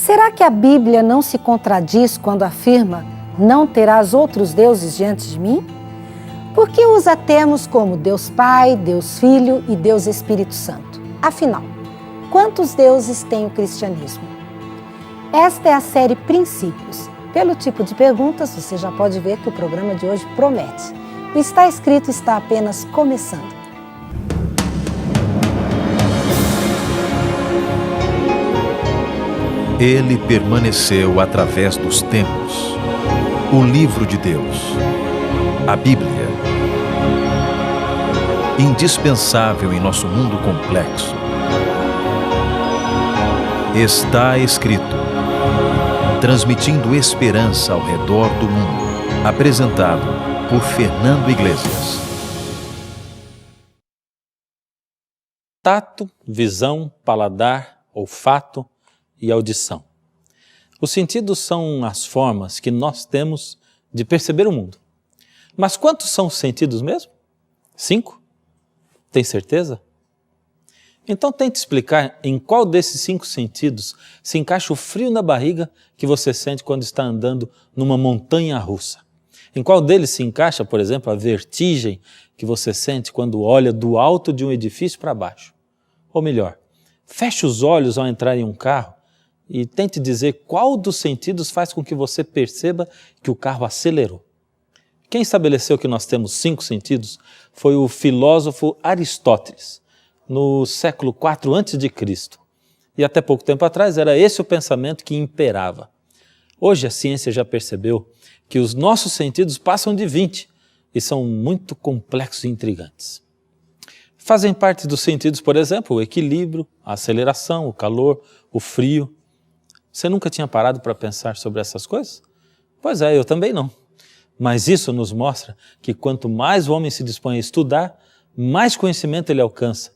Será que a Bíblia não se contradiz quando afirma não terás outros deuses diante de mim? Por que usa termos como Deus Pai, Deus Filho e Deus Espírito Santo? Afinal, quantos deuses tem o cristianismo? Esta é a série Princípios. Pelo tipo de perguntas, você já pode ver que o programa de hoje promete. O Está Escrito está apenas começando. Ele permaneceu através dos tempos. O livro de Deus, a Bíblia. Indispensável em nosso mundo complexo. Está escrito. Transmitindo esperança ao redor do mundo. Apresentado por Fernando Iglesias. Tato, visão, paladar, olfato e audição. Os sentidos são as formas que nós temos de perceber o mundo. Mas quantos são os sentidos mesmo? 5? Tem certeza? Então tente explicar em qual desses 5 sentidos se encaixa o frio na barriga que você sente quando está andando numa montanha russa. Em qual deles se encaixa, por exemplo, a vertigem que você sente quando olha do alto de um edifício para baixo. Ou melhor, feche os olhos ao entrar em um carro e tente dizer qual dos sentidos faz com que você perceba que o carro acelerou. Quem estabeleceu que nós temos 5 sentidos foi o filósofo Aristóteles, no século IV a.C. E até pouco tempo atrás era esse o pensamento que imperava. Hoje a ciência já percebeu que os nossos sentidos passam de 20 e são muito complexos e intrigantes. Fazem parte dos sentidos, por exemplo, o equilíbrio, a aceleração, o calor, o frio. Você nunca tinha parado para pensar sobre essas coisas? Pois é, eu também não. Mas isso nos mostra que quanto mais o homem se dispõe a estudar, mais conhecimento ele alcança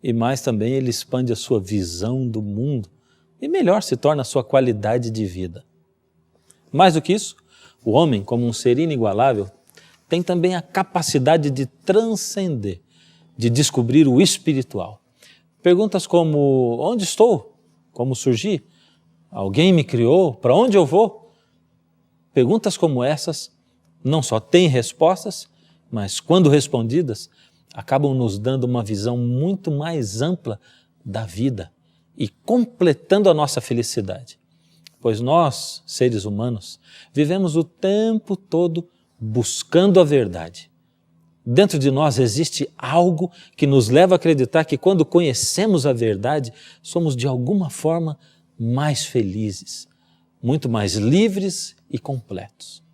e mais também ele expande a sua visão do mundo e melhor se torna a sua qualidade de vida. Mais do que isso, o homem, como um ser inigualável, tem também a capacidade de transcender, de descobrir o espiritual. Perguntas como: onde estou? Como surgi? Alguém me criou? Para onde eu vou? Perguntas como essas não só têm respostas, mas quando respondidas, acabam nos dando uma visão muito mais ampla da vida e completando a nossa felicidade. Pois nós, seres humanos, vivemos o tempo todo buscando a verdade. Dentro de nós existe algo que nos leva a acreditar que quando conhecemos a verdade, somos de alguma forma mais felizes, muito mais livres e completos.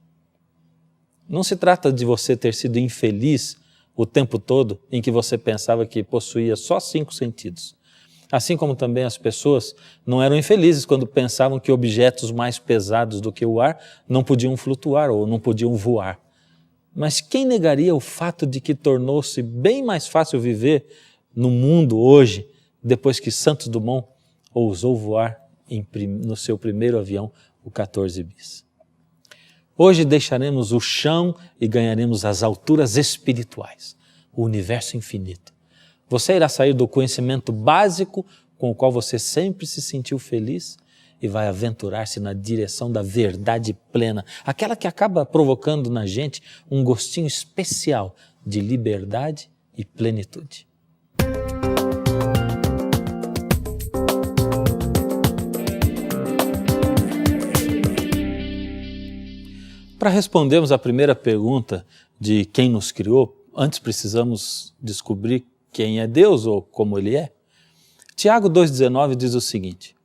Não se trata de você ter sido infeliz o tempo todo em que você pensava que possuía só 5 sentidos. Assim como também as pessoas não eram infelizes quando pensavam que objetos mais pesados do que o ar não podiam flutuar ou não podiam voar. Mas quem negaria o fato de que tornou-se bem mais fácil viver no mundo hoje, depois que Santos Dumont ousou voar no seu primeiro avião, o 14 bis. Hoje deixaremos o chão e ganharemos as alturas espirituais, o universo infinito. Você irá sair do conhecimento básico com o qual você sempre se sentiu feliz e vai aventurar-se na direção da verdade plena, aquela que acaba provocando na gente um gostinho especial de liberdade e plenitude. Para respondermos à primeira pergunta de quem nos criou, antes precisamos descobrir quem é Deus ou como Ele é. Tiago 2,19 diz o seguinte: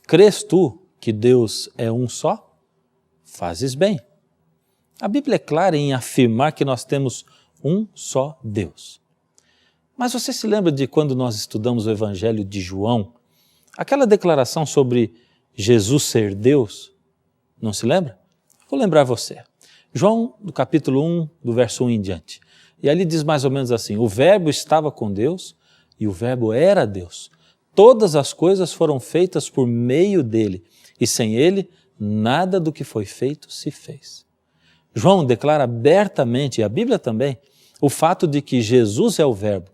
crês tu que Deus é um só? Fazes bem. A Bíblia é clara em afirmar que nós temos um só Deus. Mas você se lembra de quando nós estudamos o Evangelho de João? Aquela declaração sobre Jesus ser Deus? Não se lembra? Vou lembrar você. João, do capítulo 1, do verso 1 em diante. E ali diz mais ou menos assim: o verbo estava com Deus e o verbo era Deus. Todas as coisas foram feitas por meio dele e sem ele nada do que foi feito se fez. João declara abertamente, e a Bíblia também, o fato de que Jesus é o verbo.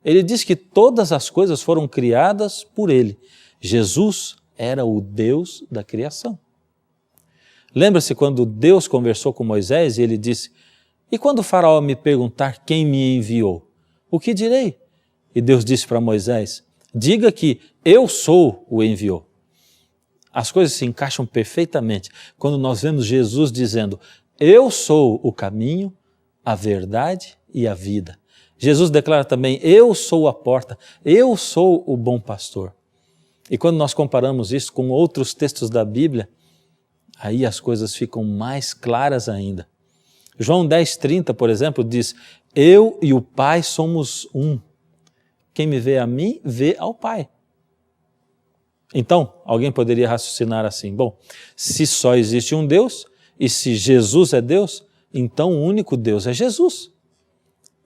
Ele diz que todas as coisas foram criadas por ele. Jesus era o Deus da criação. Lembra-se quando Deus conversou com Moisés e ele disse: e quando o faraó me perguntar quem me enviou, o que direi? E Deus disse para Moisés: diga que eu sou o enviou. As coisas se encaixam perfeitamente quando nós vemos Jesus dizendo: eu sou o caminho, a verdade e a vida. Jesus declara também: eu sou a porta, eu sou o bom pastor. E quando nós comparamos isso com outros textos da Bíblia, aí as coisas ficam mais claras ainda. João 10,30, por exemplo, diz: eu e o Pai somos um. Quem me vê a mim, vê ao Pai. Então, alguém poderia raciocinar assim: bom, se só existe um Deus, e se Jesus é Deus, então o único Deus é Jesus.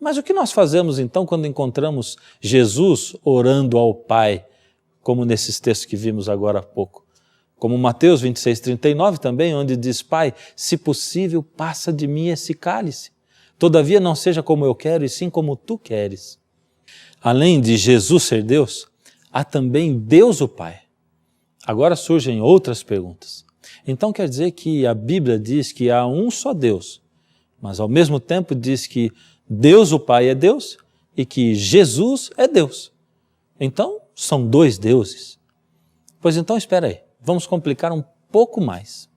Mas o que nós fazemos então quando encontramos Jesus orando ao Pai, como nesses textos que vimos agora há pouco? Como Mateus 26,39 também, onde diz: Pai, se possível, passa de mim esse cálice. Todavia não seja como eu quero, e sim como tu queres. Além de Jesus ser Deus, há também Deus o Pai. Agora surgem outras perguntas. Então quer dizer que a Bíblia diz que há um só Deus, mas ao mesmo tempo diz que Deus o Pai é Deus e que Jesus é Deus. Então são dois deuses. Pois então espera aí, vamos complicar um pouco mais.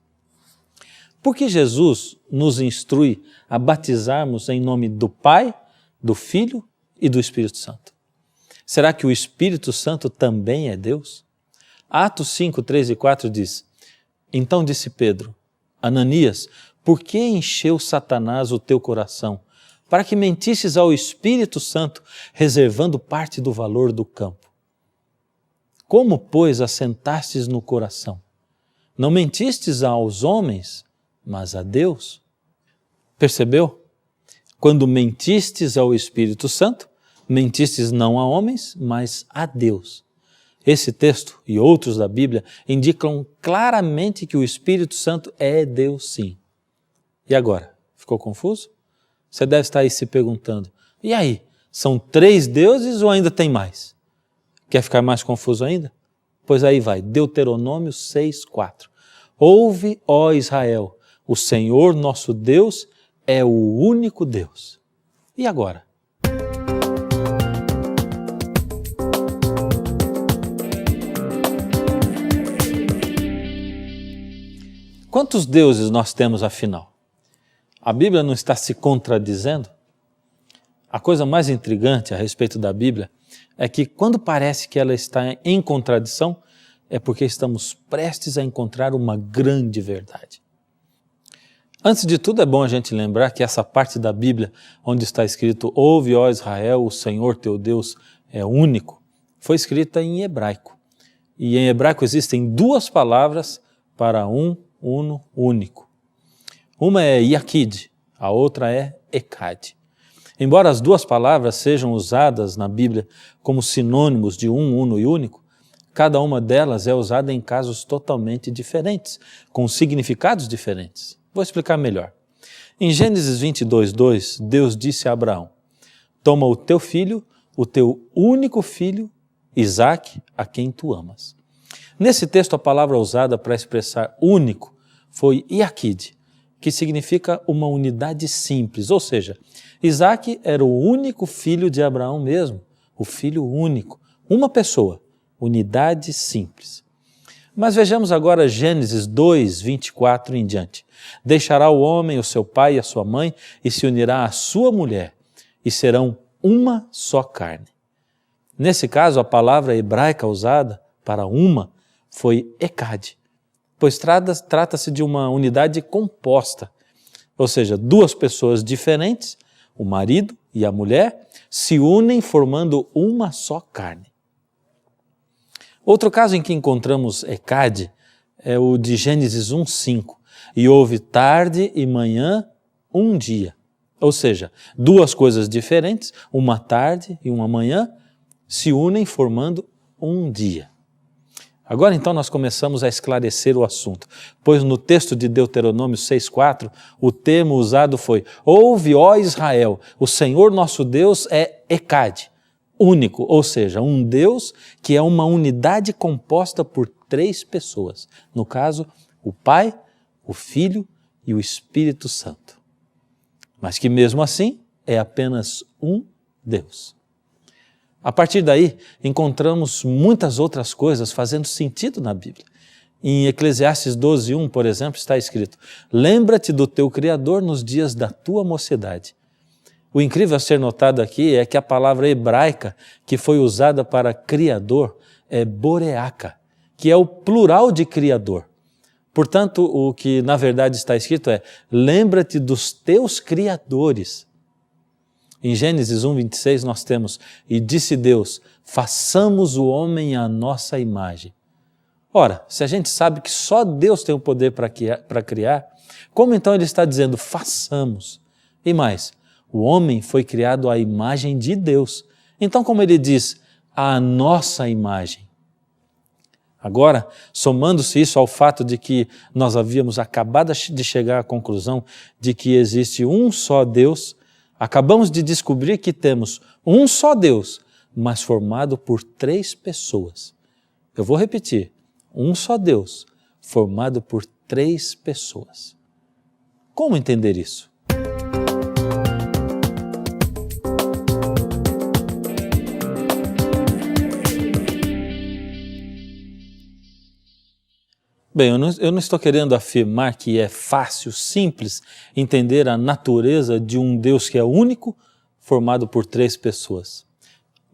Por que Jesus nos instrui a batizarmos em nome do Pai, do Filho e do Espírito Santo? Será que o Espírito Santo também é Deus? Atos 5, 3 e 4 diz: então disse Pedro: Ananias, por que encheu Satanás o teu coração, para que mentisses ao Espírito Santo, reservando parte do valor do campo? Como, pois, assentastes no coração? Não mentistes aos homens, mas a Deus. Percebeu? Quando mentistes ao Espírito Santo, mentistes não a homens, mas a Deus. Esse texto e outros da Bíblia indicam claramente que o Espírito Santo é Deus sim. E agora? Ficou confuso? Você deve estar aí se perguntando: e aí? São 3 deuses ou ainda tem mais? Quer ficar mais confuso ainda? Pois aí vai, Deuteronômio 6,4. Ouve, ó Israel, o Senhor nosso Deus é o único Deus. E agora? Quantos deuses nós temos afinal? A Bíblia não está se contradizendo? A coisa mais intrigante a respeito da Bíblia é que quando parece que ela está em contradição, é porque estamos prestes a encontrar uma grande verdade. Antes de tudo, é bom a gente lembrar que essa parte da Bíblia, onde está escrito: ouve, ó Israel, o Senhor teu Deus é único, foi escrita em hebraico. E em hebraico existem 2 palavras para uno, único. Uma é Yakid, a outra é Ekad. Embora as 2 palavras sejam usadas na Bíblia como sinônimos de uno e único, cada uma delas é usada em casos totalmente diferentes, com significados diferentes. Vou explicar melhor. Em Gênesis 22:2, Deus disse a Abraão: toma o teu filho, o teu único filho, Isaque, a quem tu amas. Nesse texto, a palavra usada para expressar único foi Yakid, que significa uma unidade simples, ou seja, Isaque era o único filho de Abraão mesmo, o filho único, uma pessoa, unidade simples. Mas vejamos agora Gênesis 2:24 em diante. Deixará o homem o seu pai e a sua mãe e se unirá à sua mulher, e serão uma só carne. Nesse caso, a palavra hebraica usada para uma foi Ekad, pois trata-se de uma unidade composta, ou seja, 2 pessoas diferentes, o marido e a mulher, se unem formando uma só carne. Outro caso em que encontramos Ekad é o de Gênesis 1:5, e houve tarde e manhã um dia, ou seja, 2 coisas diferentes, uma tarde e uma manhã, se unem formando um dia. Agora então nós começamos a esclarecer o assunto, pois no texto de Deuteronômio 6,4, o termo usado foi: ouve, ó Israel, o Senhor nosso Deus é Ekad, único, ou seja, um Deus que é uma unidade composta por 3 pessoas. No caso, o Pai, o Filho e o Espírito Santo. Mas que mesmo assim é apenas um Deus. A partir daí, encontramos muitas outras coisas fazendo sentido na Bíblia. Em Eclesiastes 12:1, por exemplo, está escrito: lembra-te do teu Criador nos dias da tua mocidade. O incrível a ser notado aqui é que a palavra hebraica que foi usada para criador é boreaca, que é o plural de criador. Portanto, o que na verdade está escrito é: lembra-te dos teus criadores. Em Gênesis 1:26 nós temos: e disse Deus, façamos o homem à nossa imagem. Ora, se a gente sabe que só Deus tem o poder para criar, como então ele está dizendo façamos? E mais, o homem foi criado à imagem de Deus. Então, como ele diz, à nossa imagem. Agora, somando-se isso ao fato de que nós havíamos acabado de chegar à conclusão de que existe um só Deus, acabamos de descobrir que temos um só Deus, mas formado por 3 pessoas. Eu vou repetir, um só Deus, formado por 3 pessoas. Como entender isso? Bem, eu não estou querendo afirmar que é fácil, simples, entender a natureza de um Deus que é único, formado por 3 pessoas.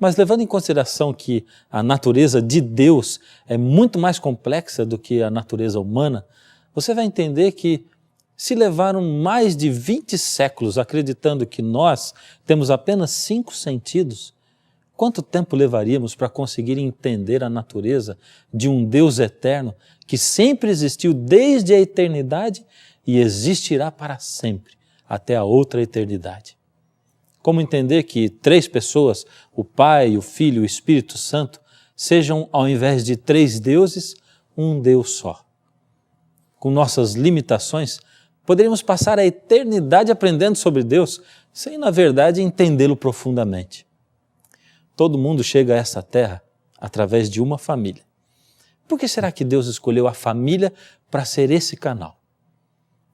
Mas levando em consideração que a natureza de Deus é muito mais complexa do que a natureza humana, você vai entender que se levaram mais de 20 séculos acreditando que nós temos apenas 5 sentidos, quanto tempo levaríamos para conseguir entender a natureza de um Deus eterno que sempre existiu desde a eternidade e existirá para sempre, até a outra eternidade? Como entender que 3 pessoas, o Pai, o Filho e o Espírito Santo, sejam, ao invés de 3 deuses, um Deus só? Com nossas limitações, poderíamos passar a eternidade aprendendo sobre Deus, sem, na verdade, entendê-lo profundamente. Todo mundo chega a essa terra através de uma família. Por que será que Deus escolheu a família para ser esse canal?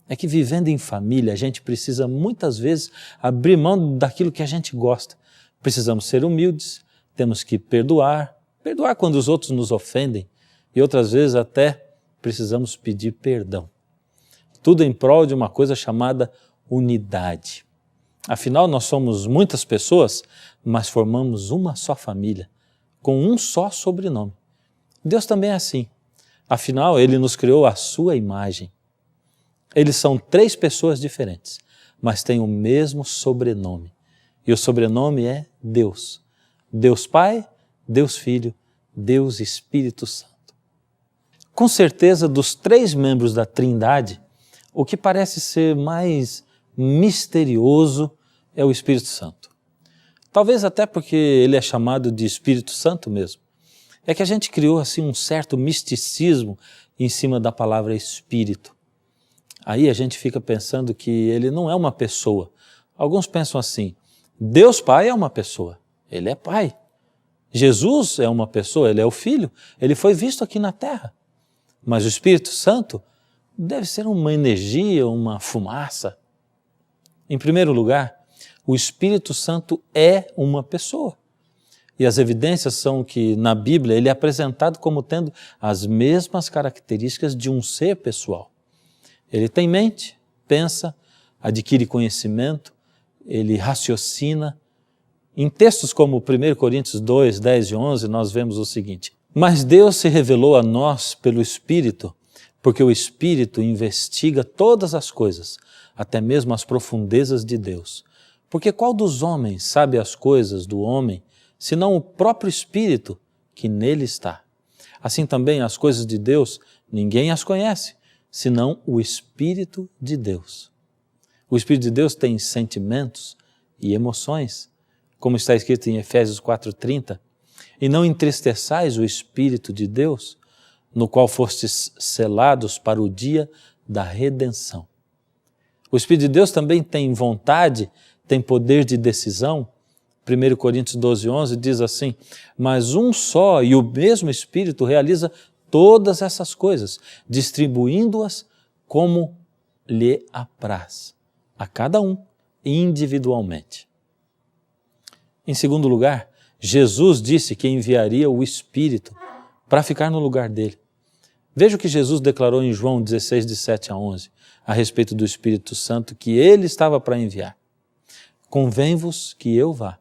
É que vivendo em família, a gente precisa muitas vezes abrir mão daquilo que a gente gosta. Precisamos ser humildes, temos que perdoar quando os outros nos ofendem e outras vezes até precisamos pedir perdão. Tudo em prol de uma coisa chamada unidade. Afinal, nós somos muitas pessoas, mas formamos uma só família, com um só sobrenome. Deus também é assim. Afinal, Ele nos criou à sua imagem. Eles são 3 pessoas diferentes, mas têm o mesmo sobrenome. E o sobrenome é Deus. Deus Pai, Deus Filho, Deus Espírito Santo. Com certeza, dos 3 membros da Trindade, o que parece ser mais misterioso é o Espírito Santo. Talvez até porque ele é chamado de Espírito Santo mesmo. É que a gente criou assim um certo misticismo em cima da palavra Espírito. Aí a gente fica pensando que ele não é uma pessoa. Alguns pensam assim: Deus Pai é uma pessoa, ele é Pai. Jesus é uma pessoa, ele é o Filho, ele foi visto aqui na terra. Mas o Espírito Santo deve ser uma energia, uma fumaça. Em primeiro lugar, o Espírito Santo é uma pessoa. E as evidências são que na Bíblia ele é apresentado como tendo as mesmas características de um ser pessoal. Ele tem mente, pensa, adquire conhecimento, ele raciocina. Em textos como 1 Coríntios 2, 10 e 11, nós vemos o seguinte: mas Deus se revelou a nós pelo Espírito, porque o Espírito investiga todas as coisas, até mesmo as profundezas de Deus. Porque qual dos homens sabe as coisas do homem, senão o próprio Espírito que nele está? Assim também as coisas de Deus, ninguém as conhece, senão o Espírito de Deus. O Espírito de Deus tem sentimentos e emoções, como está escrito em Efésios 4:30, e não entristeçais o Espírito de Deus, no qual fostes selados para o dia da redenção. O Espírito de Deus também tem vontade, tem poder de decisão. 1 Coríntios 12, 11 diz assim: mas um só e o mesmo Espírito realiza todas essas coisas, distribuindo-as como lhe apraz, a cada um individualmente. Em segundo lugar, Jesus disse que enviaria o Espírito para ficar no lugar dele. Veja o que Jesus declarou em João 16, de 7 a 11, a respeito do Espírito Santo que ele estava para enviar. Convém-vos que eu vá,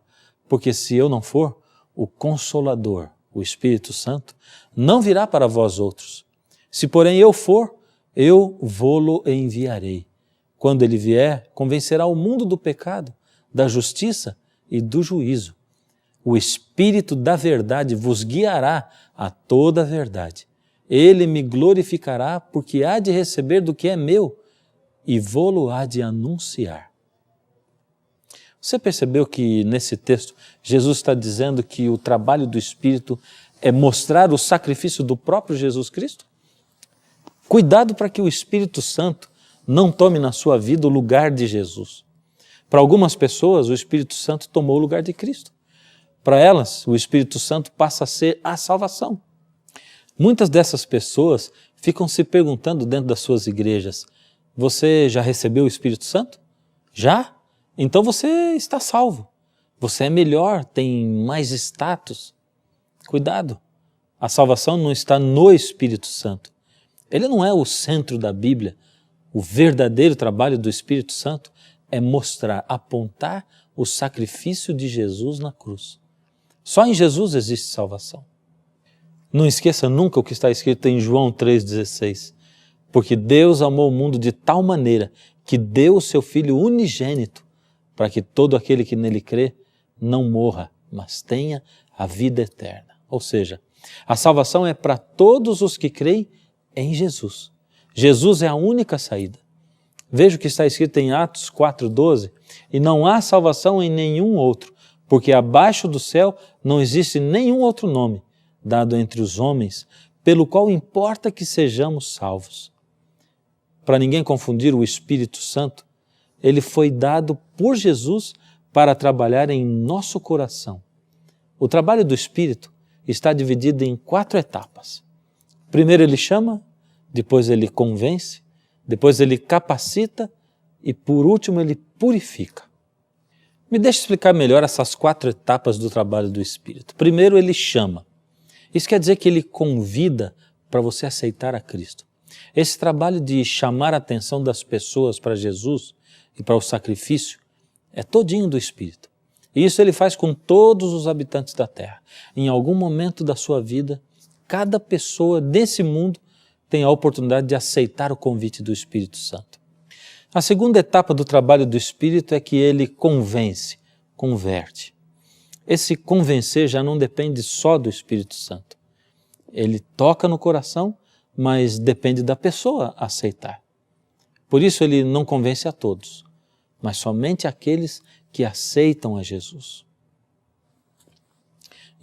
porque se eu não for, o Consolador, o Espírito Santo, não virá para vós outros. Se porém eu for, eu vô-lo enviarei. Quando ele vier, convencerá o mundo do pecado, da justiça e do juízo. O Espírito da verdade vos guiará a toda a verdade. Ele me glorificará, porque há de receber do que é meu e vô-lo há de anunciar. Você percebeu que nesse texto Jesus está dizendo que o trabalho do Espírito é mostrar o sacrifício do próprio Jesus Cristo? Cuidado para que o Espírito Santo não tome na sua vida o lugar de Jesus. Para algumas pessoas, o Espírito Santo tomou o lugar de Cristo. Para elas, o Espírito Santo passa a ser a salvação. Muitas dessas pessoas ficam se perguntando dentro das suas igrejas: você já recebeu o Espírito Santo? Já? Então você está salvo. Você é melhor, tem mais status. Cuidado, a salvação não está no Espírito Santo. Ele não é o centro da Bíblia. O verdadeiro trabalho do Espírito Santo é mostrar, apontar o sacrifício de Jesus na cruz. Só em Jesus existe salvação. Não esqueça nunca o que está escrito em João 3,16. Porque Deus amou o mundo de tal maneira que deu o seu Filho unigênito para que todo aquele que nele crê não morra, mas tenha a vida eterna. Ou seja, a salvação é para todos os que creem em Jesus. Jesus é a única saída. Veja o que está escrito em Atos 4,12. E não há salvação em nenhum outro, porque abaixo do céu não existe nenhum outro nome dado entre os homens, pelo qual importa que sejamos salvos. Para ninguém confundir o Espírito Santo, ele foi dado por Jesus para trabalhar em nosso coração. O trabalho do Espírito está dividido em 4 etapas. Primeiro ele chama, depois ele convence, depois ele capacita e por último ele purifica. Me deixe explicar melhor essas 4 etapas do trabalho do Espírito. Primeiro ele chama. Isso quer dizer que ele convida para você aceitar a Cristo. Esse trabalho de chamar a atenção das pessoas para Jesus e para o sacrifício é todinho do Espírito. E isso ele faz com todos os habitantes da terra. Em algum momento da sua vida, cada pessoa desse mundo tem a oportunidade de aceitar o convite do Espírito Santo. A segunda etapa do trabalho do Espírito é que ele convence, converte. Esse convencer já não depende só do Espírito Santo. Ele toca no coração, mas depende da pessoa aceitar. Por isso ele não convence a todos, mas somente aqueles que aceitam a Jesus.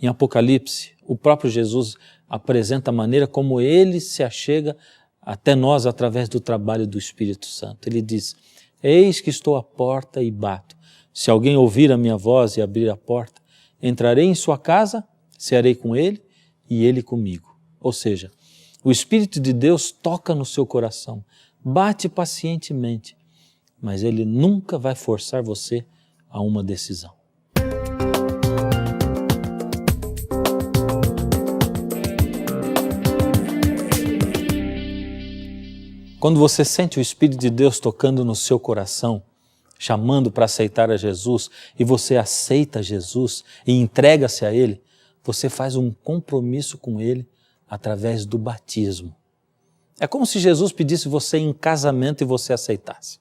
Em Apocalipse, o próprio Jesus apresenta a maneira como ele se achega até nós através do trabalho do Espírito Santo. Ele diz: eis que estou à porta e bato. Se alguém ouvir a minha voz e abrir a porta, entrarei em sua casa, cearei com ele e ele comigo. Ou seja, o Espírito de Deus toca no seu coração, bate pacientemente, mas ele nunca vai forçar você a uma decisão. Quando você sente o Espírito de Deus tocando no seu coração, chamando para aceitar a Jesus, e você aceita Jesus e entrega-se a Ele, você faz um compromisso com Ele através do batismo. É como se Jesus pedisse você em casamento e você aceitasse.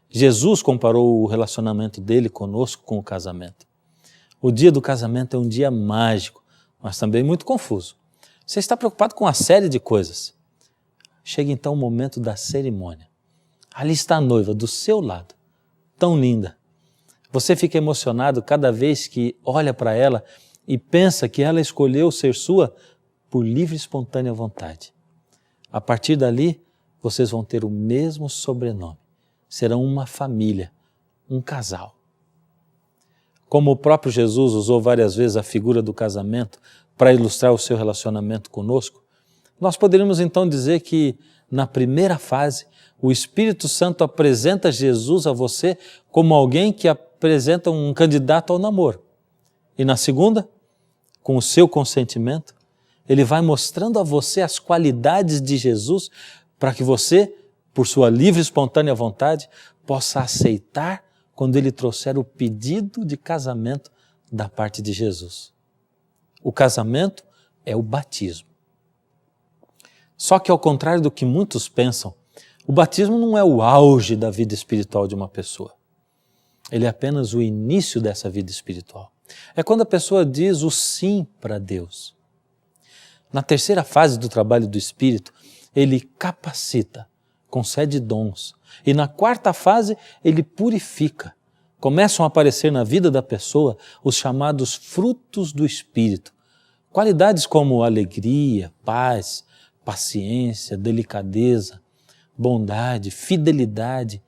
Jesus comparou o relacionamento dele conosco com o casamento. O dia do casamento é um dia mágico, mas também muito confuso. Você está preocupado com uma série de coisas. Chega então o momento da cerimônia. Ali está a noiva do seu lado, tão linda. Você fica emocionado cada vez que olha para ela e pensa que ela escolheu ser sua por livre e espontânea vontade. A partir dali, vocês vão ter o mesmo sobrenome. Serão uma família, um casal. Como o próprio Jesus usou várias vezes a figura do casamento para ilustrar o seu relacionamento conosco, Nós poderíamos então dizer que na primeira fase, o Espírito Santo apresenta Jesus a você como alguém que apresenta um candidato ao namoro. E na segunda, com o seu consentimento, ele vai mostrando a você as qualidades de Jesus para que você, por sua livre e espontânea vontade, possa aceitar quando ele trouxer o pedido de casamento da parte de Jesus. O casamento é o batismo. Só que ao contrário do que muitos pensam, o batismo não é o auge da vida espiritual de uma pessoa. Ele é apenas o início dessa vida espiritual. É quando a pessoa diz o sim para Deus. Na terceira fase do trabalho do Espírito, ele capacita, concede dons. E na quarta fase, ele purifica. Começam a aparecer na vida da pessoa os chamados frutos do Espírito. Qualidades como alegria, paz, paciência, delicadeza, bondade, fidelidade,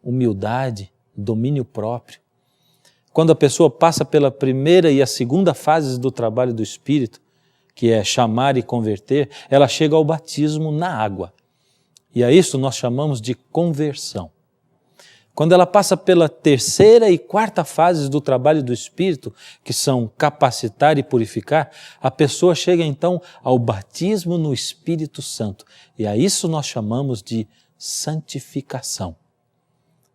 humildade, domínio próprio. Quando a pessoa passa pela primeira e a segunda fases do trabalho do Espírito, que é chamar e converter, ela chega ao batismo na água. E a isso nós chamamos de conversão. Quando ela passa pela terceira e quarta fases do trabalho do Espírito, que são capacitar e purificar, a pessoa chega então ao batismo no Espírito Santo. E a isso nós chamamos de santificação.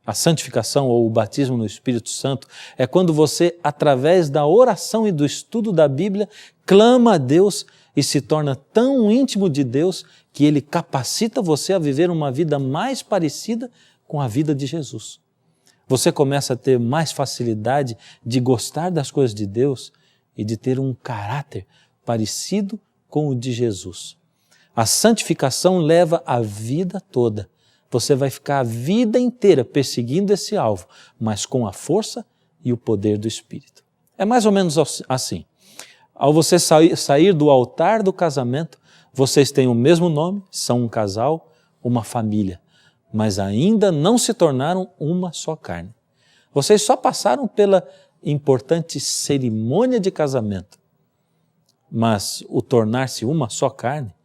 A santificação ou o batismo no Espírito Santo é quando você, através da oração e do estudo da Bíblia, clama a Deus e se torna tão íntimo de Deus que Ele capacita você a viver uma vida mais parecida com a vida de Jesus. Você começa a ter mais facilidade de gostar das coisas de Deus e de ter um caráter parecido com o de Jesus. A santificação leva a vida toda. Você vai ficar a vida inteira perseguindo esse alvo, mas com a força e o poder do Espírito. É mais ou menos assim. Ao você sair do altar do casamento, vocês têm o mesmo nome, são um casal, uma família, mas ainda não se tornaram uma só carne. Vocês só passaram pela importante cerimônia de casamento, mas o tornar-se uma só carne,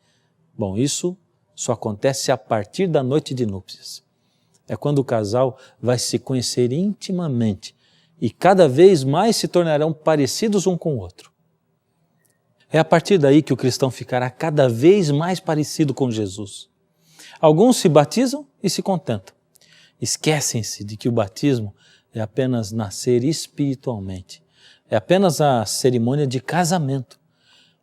bom, isso só acontece a partir da noite de núpcias. É quando o casal vai se conhecer intimamente e cada vez mais se tornarão parecidos um com o outro. É a partir daí que o cristão ficará cada vez mais parecido com Jesus. Alguns se batizam e se contentam. Esquecem-se de que o batismo é apenas nascer espiritualmente. É apenas a cerimônia de casamento.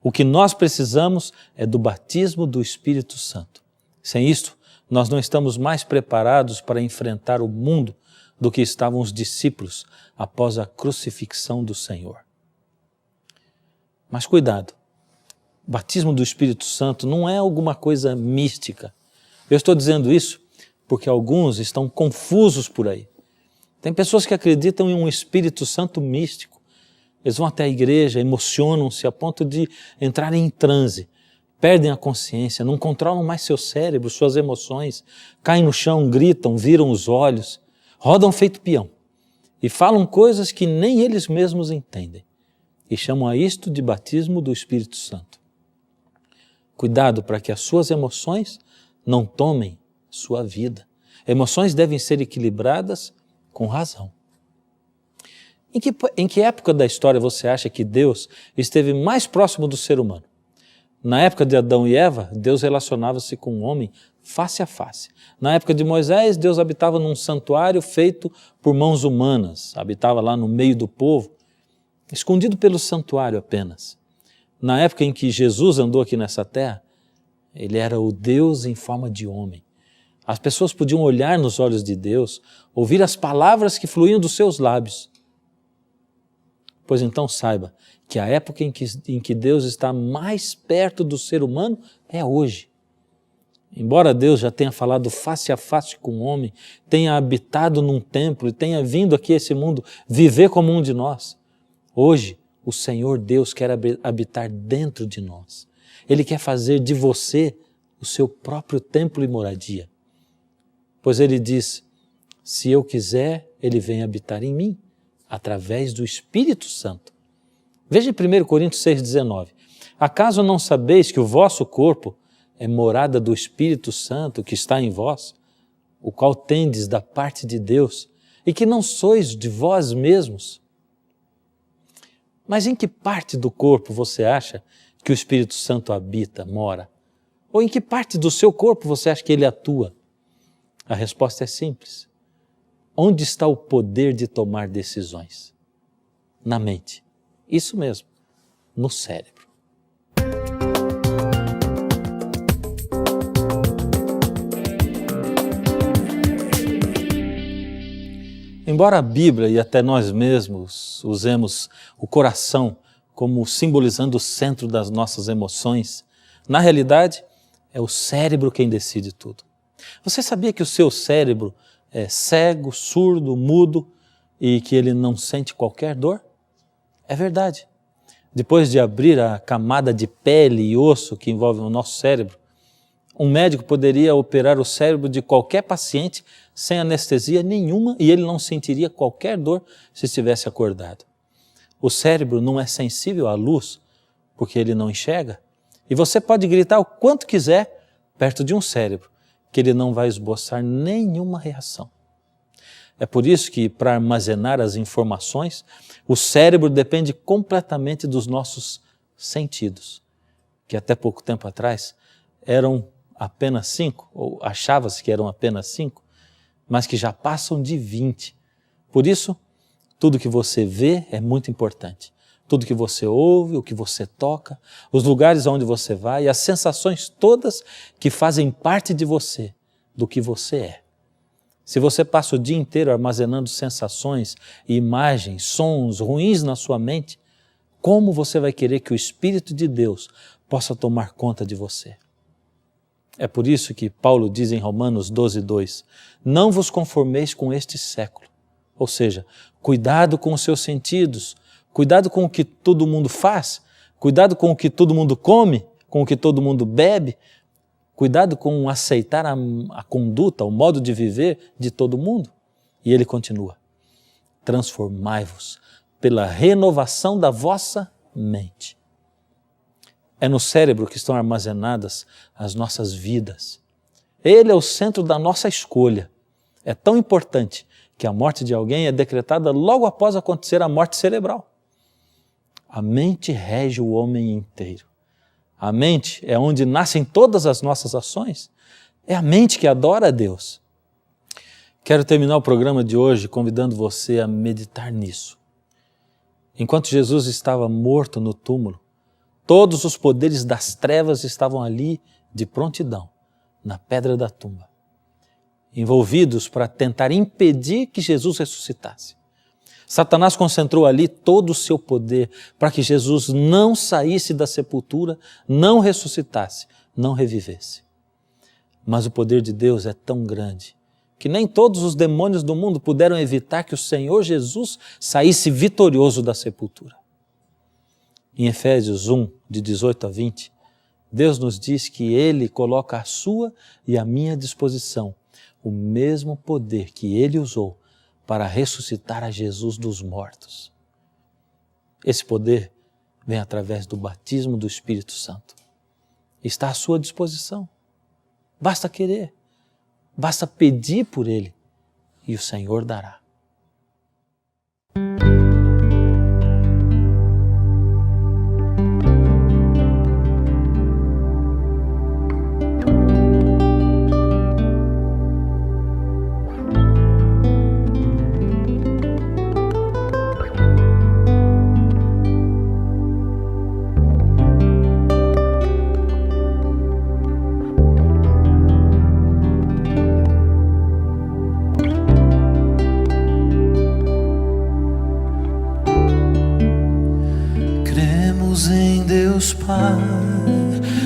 O que nós precisamos é do batismo do Espírito Santo. Sem isto, nós não estamos mais preparados para enfrentar o mundo do que estavam os discípulos após a crucifixão do Senhor. Mas cuidado, o batismo do Espírito Santo não é alguma coisa mística. Eu estou dizendo isso porque alguns estão confusos por aí. Tem pessoas que acreditam em um Espírito Santo místico. Eles vão até a igreja, emocionam-se a ponto de entrarem em transe. Perdem a consciência, não controlam mais seu cérebro, suas emoções, caem no chão, gritam, viram os olhos, rodam feito peão e falam coisas que nem eles mesmos entendem e chamam a isto de batismo do Espírito Santo. Cuidado para que as suas emoções não tomem sua vida. Emoções devem ser equilibradas com razão. Em que época da história você acha que Deus esteve mais próximo do ser humano? Na época de Adão e Eva, Deus relacionava-se com o homem face a face. Na época de Moisés, Deus habitava num santuário feito por mãos humanas, habitava lá no meio do povo, escondido pelo santuário apenas. Na época em que Jesus andou aqui nessa terra, Ele era o Deus em forma de homem. As pessoas podiam olhar nos olhos de Deus, ouvir as palavras que fluíam dos seus lábios. Pois então saiba que a época em que Deus está mais perto do ser humano é hoje. Embora Deus já tenha falado face a face com o homem, tenha habitado num templo e tenha vindo aqui a esse mundo viver como um de nós, hoje o Senhor Deus quer habitar dentro de nós. Ele quer fazer de você o seu próprio templo e moradia. Pois Ele diz, se eu quiser, Ele vem habitar em mim, através do Espírito Santo. Veja em 1 Coríntios 6,19. Acaso não sabeis que o vosso corpo é morada do Espírito Santo que está em vós, o qual tendes da parte de Deus, e que não sois de vós mesmos. Mas em que parte do corpo você acha que o Espírito Santo habita, mora? Ou em que parte do seu corpo você acha que ele atua? A resposta é simples. Onde está o poder de tomar decisões? Na mente. Isso mesmo, no cérebro. Embora a Bíblia e até nós mesmos usemos o coração como simbolizando o centro das nossas emoções, na realidade é o cérebro quem decide tudo. Você sabia que o seu cérebro é cego, surdo, mudo e que ele não sente qualquer dor? É verdade. Depois de abrir a camada de pele e osso que envolve o nosso cérebro, um médico poderia operar o cérebro de qualquer paciente sem anestesia nenhuma e ele não sentiria qualquer dor se estivesse acordado. O cérebro não é sensível à luz porque ele não enxerga e você pode gritar o quanto quiser perto de um cérebro que ele não vai esboçar nenhuma reação. É por isso que, para armazenar as informações, o cérebro depende completamente dos nossos sentidos, que até pouco tempo atrás eram apenas 5, ou achava-se que eram apenas 5, mas que já passam de 20. Por isso, tudo que você vê é muito importante. Tudo que você ouve, o que você toca, os lugares onde você vai, as sensações todas que fazem parte de você, do que você é. Se você passa o dia inteiro armazenando sensações, imagens, sons ruins na sua mente, como você vai querer que o Espírito de Deus possa tomar conta de você? É por isso que Paulo diz em Romanos 12:2, não vos conformeis com este século. Ou seja, cuidado com os seus sentidos, cuidado com o que todo mundo faz, cuidado com o que todo mundo come, com o que todo mundo bebe, cuidado com aceitar a conduta, o modo de viver de todo mundo. E ele continua, transformai-vos pela renovação da vossa mente. É no cérebro que estão armazenadas as nossas vidas. Ele é o centro da nossa escolha. É tão importante que a morte de alguém é decretada logo após acontecer a morte cerebral. A mente rege o homem inteiro. A mente é onde nascem todas as nossas ações. É a mente que adora a Deus. Quero terminar o programa de hoje convidando você a meditar nisso. Enquanto Jesus estava morto no túmulo, todos os poderes das trevas estavam ali de prontidão, na pedra da tumba, envolvidos para tentar impedir que Jesus ressuscitasse. Satanás concentrou ali todo o seu poder para que Jesus não saísse da sepultura, não ressuscitasse, não revivesse. Mas o poder de Deus é tão grande que nem todos os demônios do mundo puderam evitar que o Senhor Jesus saísse vitorioso da sepultura. Em Efésios 1, de 18 a 20, Deus nos diz que Ele coloca à sua e à minha disposição o mesmo poder que Ele usou para ressuscitar a Jesus dos mortos. Esse poder vem através do batismo do Espírito Santo. Está à sua disposição. Basta querer, basta pedir por Ele e o Senhor dará.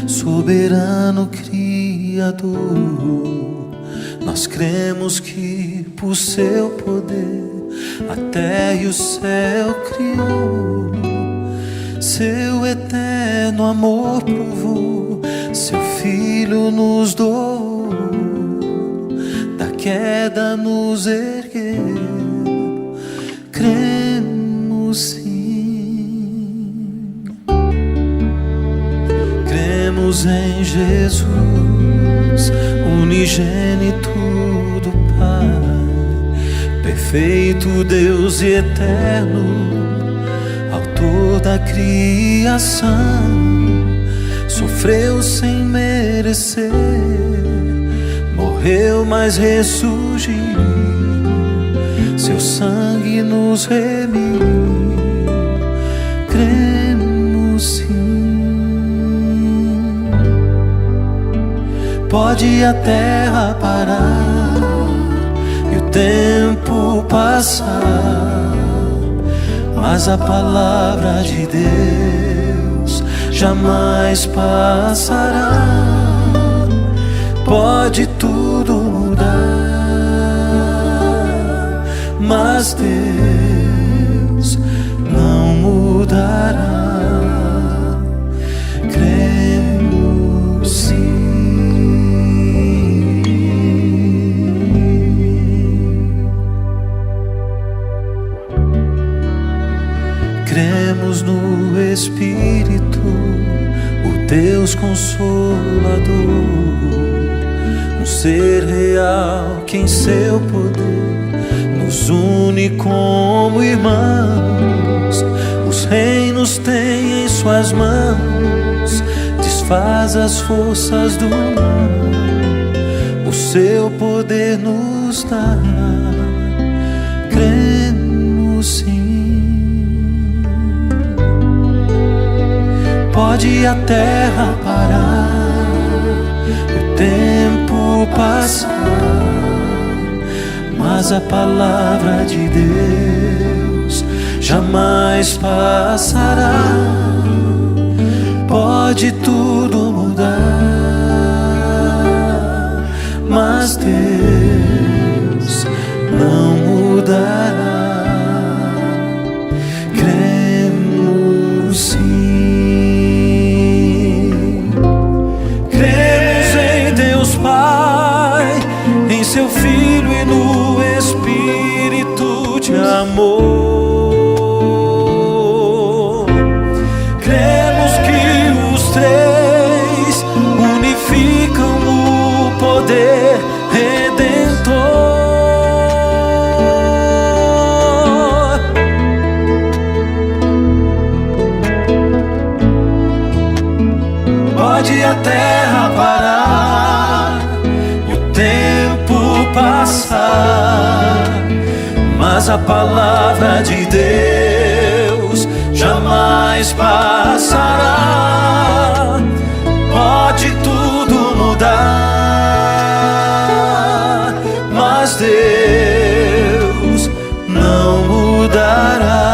Soberano Criador, nós cremos que por seu poder a terra e o céu criou. Seu eterno amor provou, seu Filho nos doou, da queda nos ergueu. Cremos sim. Cremos em Jesus, unigênito do Pai, perfeito Deus e eterno, autor da criação. Sofreu sem merecer, morreu, mas ressurgiu. Seu sangue nos remiu. Cremos sim. Pode a terra parar e o tempo passar, mas a palavra de Deus jamais passará. Pode tudo mudar, mas Deus não mudará. Cremos sim. Cremos no Espírito, o Deus Consolador, um ser real que em seu poder nos une como irmãos. Os reinos têm em suas mãos, desfaz as forças do mal, o seu poder nos dá. Cremos sim. Pode a terra parar, o tempo passar, mas a palavra de Deus jamais passará. Pode tudo mudar, mas Deus não mudará. Cremos sim. Cremos em Deus Pai, em seu Filho e no Espírito de amor. Cremos que os três unificam o poder redentor. Pode a terra parar, o tempo passar, mas a palavra de Deus jamais passará. Pode tudo mudar, mas Deus não mudará.